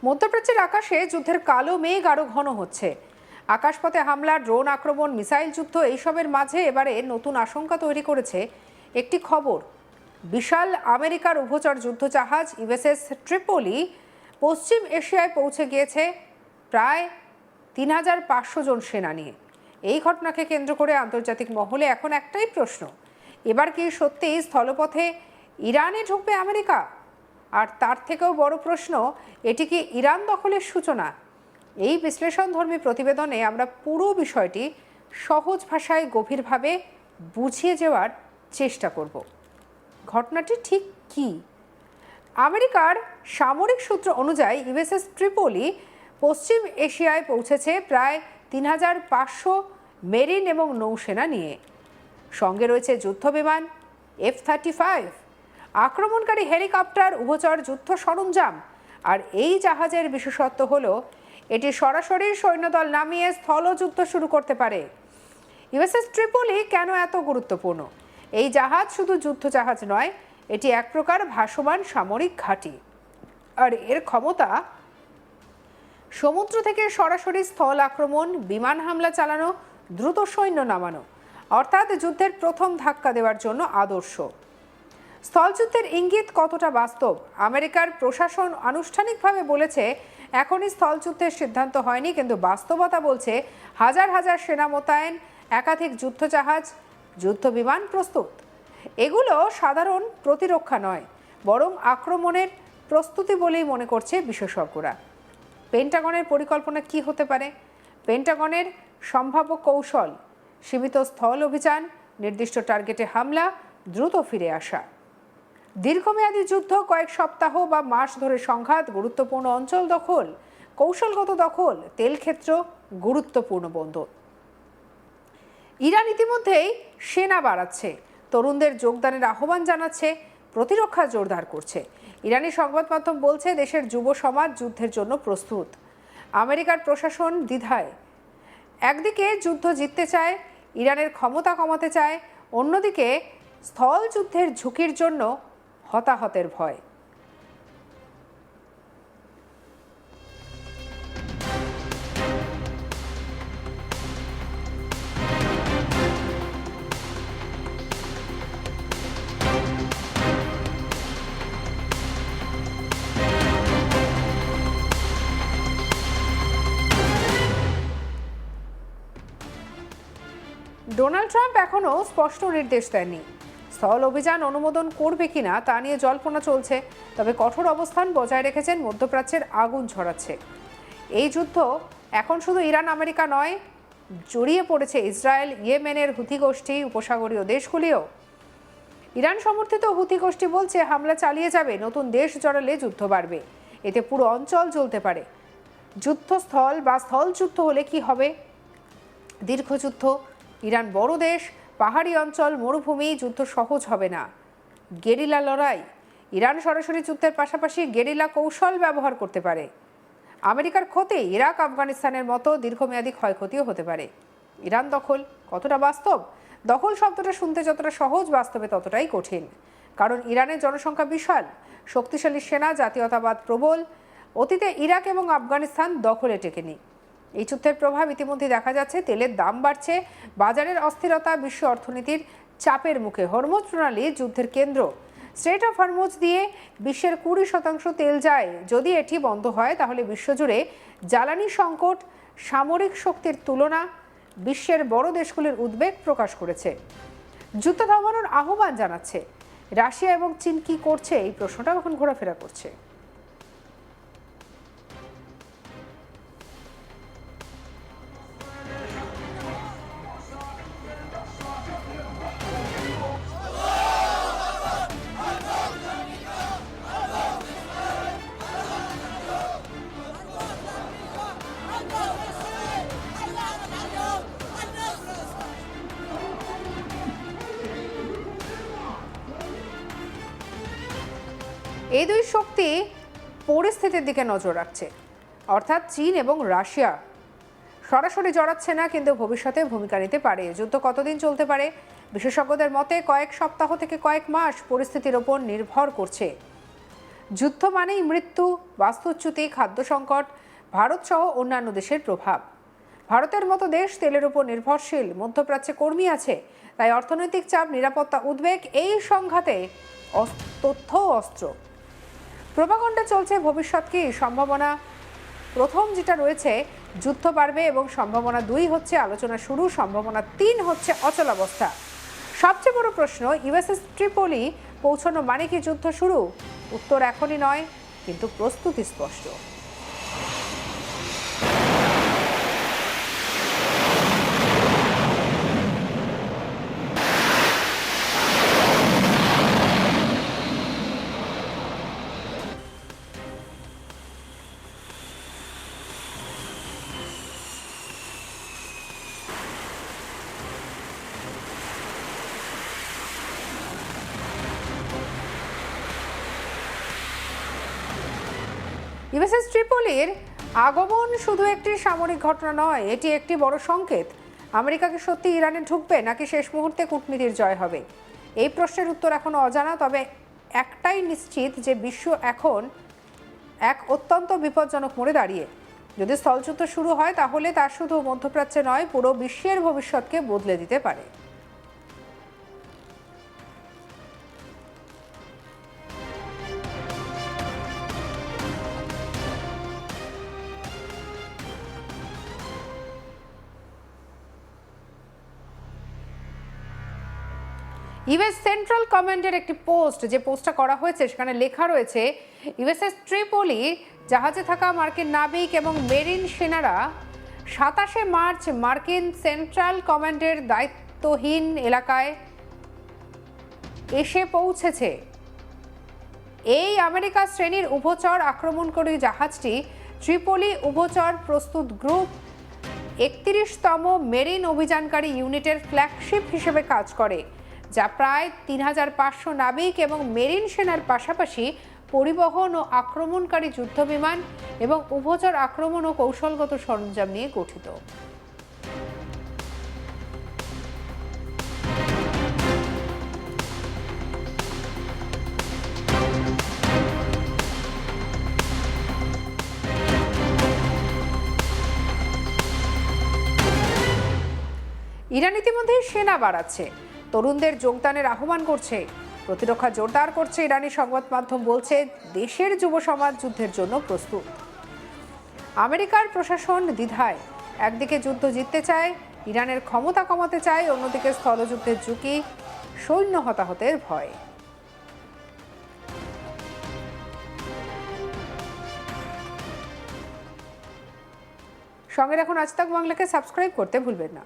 মধ্যপ্রাচ্যের আকাশে যুদ্ধের কালো মেঘ আরো ঘন হচ্ছে। আকাশপথে হামলা, ড্রোন আক্রমণ, মিসাইল যুদ্ধ এইসবের মাঝে এবারে নতুন আশঙ্কা তৈরি করেছে একটি খবর। বিশাল আমেরিকার উভচর যুদ্ধজাহাজ ইউএসএস ট্রিপোলি পশ্চিম এশিয়ায় পৌঁছে গিয়েছে প্রায় ৩৫০০ জন সেনা নিয়ে। এই ঘটনাকে কেন্দ্র করে আন্তর্জাতিক মহলে এখন একটাই প্রশ্ন, এবার কি সত্যি স্থলপথে ইরানে ঢুকবে আমেরিকা? আর তার থেকেও বড় প্রশ্ন, এটি কি ইরান দখলের সূচনা? এই বিশ্লেষণধর্মী প্রতিবেদনে আমরা পুরো বিষয়টি সহজ ভাষায় গভীরভাবে বুঝিয়ে যাওয়ার চেষ্টা করব। ঘটনাটি ঠিক কী? আমেরিকার সামরিক সূত্র অনুযায়ী ইউএসএস ট্রিপোলি পশ্চিম এশিয়ায় পৌঁছেছে প্রায় ৩৫০০ মেরিন এবং নৌসেনা নিয়ে। সঙ্গে রয়েছে যুদ্ধবিমান, F-35, আক্রমণকারী হেলিকপ্টার, উভচর যুদ্ধ সরঞ্জাম। আর এই জাহাজের বিশেষত্ব হলো এটি সরাসরি সৈন্যদল নামিয়ে স্থলযুদ্ধ শুরু করতে পারে। ইউএসএস ট্রিপোলি কেন এত গুরুত্বপূর্ণ? এই জাহাজ শুধু যুদ্ধ জাহাজ নয়, এটি এক প্রকার ভাসমান সামরিক ঘাঁটি। আর এর ক্ষমতা সমুদ্র থেকে সরাসরি স্থল আক্রমণ, বিমান হামলা চালানো, দ্রুত সৈন্য নামানো, অর্থাৎ যুদ্ধের প্রথম ধাক্কা দেওয়ার জন্য আদর্শ। স্থলযুদ্ধের ইঙ্গিত কতটা বাস্তব? আমেরিকার প্রশাসন আনুষ্ঠানিকভাবে বলেছে এখনই স্থলযুদ্ধের সিদ্ধান্ত হয়নি, কিন্তু বাস্তবতা বলছে হাজার হাজার সেনা মোতায়েন, একাধিক যুদ্ধজাহাজ, যুদ্ধবিমান প্রস্তুত। এগুলো সাধারণ প্রতিরক্ষা নয়, বরং আক্রমণের প্রস্তুতি বলেই মনে করছে বিশেষজ্ঞরা। পেন্টাগনের পরিকল্পনা কি হতে পারে? পেন্টাগনের সম্ভাব্য কৌশল: সীমিত স্থল অভিযান, নির্দিষ্ট টার্গেটে হামলা, দ্রুত ফিরে আসা। দীর্ঘমেয়াদী যুদ্ধ, কয়েক সপ্তাহ বা মাস ধরে সংঘাত, গুরুত্বপূর্ণ অঞ্চল দখল, কৌশলগত দখল, তেলক্ষেত্র, গুরুত্বপূর্ণ বন্দর। ইরান ইতিমধ্যেই সেনা বাড়াচ্ছে, তরুণদের যোগদানের আহ্বান জানাচ্ছে, প্রতিরক্ষা জোরদার করছে। ইরানি সংবাদ মাধ্যম বলছে দেশের যুব সমাজ যুদ্ধের জন্য প্রস্তুত। আমেরিকার প্রশাসন দ্বিধায়, একদিকে যুদ্ধ জিততে চায়, ইরানের ক্ষমতা কমাতে চায়, অন্যদিকে স্থল যুদ্ধের ঝুঁকির জন্য হতাহতের ভয়। ডোনাল্ড ট্রাম্প এখনও স্পষ্ট নির্দেশ দেননি স্থল অভিযান অনুমোদন করবে কিনা তা নিয়ে জল্পনা চলছে। তবে কঠোর অবস্থান বজায় রেখেছেন, মধ্যপ্রাচ্যের আগুন ছড়াচ্ছে। এই যুদ্ধ এখন শুধু ইরান আমেরিকা নয়, জড়িয়ে পড়েছে ইসরায়েল, ইয়েমেনের হুথি গোষ্ঠী, উপসাগরীয় দেশগুলিও। ইরান সমর্থিত হুথি গোষ্ঠী বলছে হামলা চালিয়ে যাবে, নতুন দেশ জড়ালে যুদ্ধ বাড়বে, এতে পুরো অঞ্চল জ্বলতে পারে। যুদ্ধস্থল বা স্থল যুদ্ধ হলে কি হবে? দীর্ঘযুদ্ধ, ইরান বড় দেশ, পাহাড়ি অঞ্চল, মরুভূমি, যুদ্ধ সহজ হবে না। গেরিলা লড়াই, ইরান সরাসরি যুদ্ধের পাশাপাশি গেরিলা কৌশল ব্যবহার করতে পারে। আমেরিকার ক্ষতি, ইরাক আফগানিস্তানের মতো দীর্ঘমেয়াদী ক্ষয়ক্ষতিও হতে পারে। ইরান দখল কতটা বাস্তব? দখল শব্দটা শুনতে যতটা সহজ, বাস্তবে ততটাই কঠিন। কারণ ইরানের জনসংখ্যা বিশাল, শক্তিশালী সেনা, জাতীয়তাবাদ প্রবল। অতীতে ইরাক এবং আফগানিস্তান দখলে টেকেনি। এই যুদ্ধের প্রভাব ইতিমধ্যে দেখা যাচ্ছে, তেলের দাম বাড়ছে, বাজারের অস্থিরতা, বিশ্ব অর্থনীতির চাপের মুখে। হরমুজ প্রণালী যুদ্ধের কেন্দ্র। স্ট্রেট অফ হরমুজ দিয়ে বিশ্বের 20% তেল যায়। যদি এটি বন্ধ হয় তাহলে বিশ্বজুড়ে জ্বালানি সংকট, সামরিক শক্তির তুলনা, বিশ্বের বড় দেশগুলির উদ্বেগ প্রকাশ করেছে। যুদ্ধ থামানোর আহ্বান জানাচ্ছে। রাশিয়া এবং চীন কি করছে, এই প্রশ্নটা এখন ঘোরাফেরা করছে। এই দুই শক্তি পরিস্থিতির দিকে নজর রাখছে, অর্থাৎ চীন এবং রাশিয়া সরাসরি জড়াচ্ছে না, কিন্তু ভবিষ্যতে ভূমিকা নিতে পারে। যুদ্ধ কতদিন চলতে পারে? বিশেষজ্ঞদের মতে কয়েক সপ্তাহ থেকে কয়েক মাস, পরিস্থিতির ওপর নির্ভর করছে। যুদ্ধ মানেই মৃত্যু, বাস্তুচ্যুতি, খাদ্য সংকট, ভারত সহ অন্যান্য দেশের প্রভাব। ভারতের মতো দেশ তেলের উপর নির্ভরশীল, মধ্যপ্রাচ্যে কর্মী আছে, তাই অর্থনৈতিক চাপ, নিরাপত্তা, উদ্বেগ, এই সংঘাতে তথ্য অস্ত্র। প্রোপাগান্ডা চলছে ভবিষ্যৎ কি, সম্ভাবনা প্রথম যেটা রয়েছে যুদ্ধ বাড়বে এবং সম্ভাবনা 2 হচ্ছে আলোচনা শুরু, সম্ভাবনা 3 হচ্ছে অচলাবস্থা। সবচেয়ে বড় প্রশ্ন, ইউএসএস ট্রিপোলি পৌঁছানো মানে কি যুদ্ধ শুরু? উত্তর এখনই নয়, কিন্তু প্রস্তুতি স্পষ্ট। ইউএসএস ট্রিপোলির আগমন শুধু একটি সামরিক ঘটনা নয়, এটি একটি বড় সংকেত। আমেরিকাকে সত্যি ইরানে ঢুকবে নাকি শেষ মুহূর্তে কূটনীতির জয় হবে? এই প্রশ্নের উত্তর এখনো অজানা, তবে একটাই নিশ্চিত যে বিশ্ব এখন এক অত্যন্ত বিপজ্জনক মোড়ে দাঁড়িয়ে। যদি স্থলযুদ্ধ শুরু হয় তাহলে তা শুধু মধ্যপ্রাচ্যে নয়, পুরো বিশ্বের ভবিষ্যৎকে বদলে দিতে পারে। ইউএস সেন্ট্রাল কমান্ডের একটি পোস্ট, যে পোস্টটা করা হয়েছে সেখানে লেখা রয়েছে, ইউএসএস ট্রিপোলি জাহাজে থাকা মার্কিন নাবিক এবং মেরিন সেনারা 27শে মার্চ মার্কিন সেন্ট্রাল কমান্ডের দায়িত্বহীন এলাকায় এসে পৌঁছেছে। এই আমেরিকা শ্রেণীর উভচর আক্রমণকারী জাহাজটি ট্রিপোলি উভচর প্রস্তুত গ্রুপ 31তম মেরিন অভিযানকারী ইউনিটের ফ্ল্যাগশিপ হিসেবে কাজ করে, যা প্রায় 3500 নাবিক এবং মেরিন সেনার পাশাপাশি পরিবহন ও আক্রমণকারী যুদ্ধবিমান এবং উভচর আক্রমণ ও কৌশলগত সরঞ্জাম নিয়ে গঠিত। ইরান ইতিমধ্যেই সেনা বাড়াচ্ছে, তরুণদের যোগদানের আহ্বান করছে, প্রতিরক্ষা জোরদার করছে। ইরানি সংবাদ মাধ্যম বলছে দেশের যুব সমাজ যুদ্ধের জন্য প্রস্তুত। আমেরিকার প্রশাসন দ্বিধায়, একদিকে যুদ্ধ জিততে চায়, ইরানের ক্ষমতা কমাতে চায়, অন্যদিকে স্থলযুদ্ধের ঝুঁকি, সৈন্য হতাহতের ভয়। সঙ্গে রাখুন আজ তাক বাংলাকে, সাবস্ক্রাইব করতে ভুলবেন না।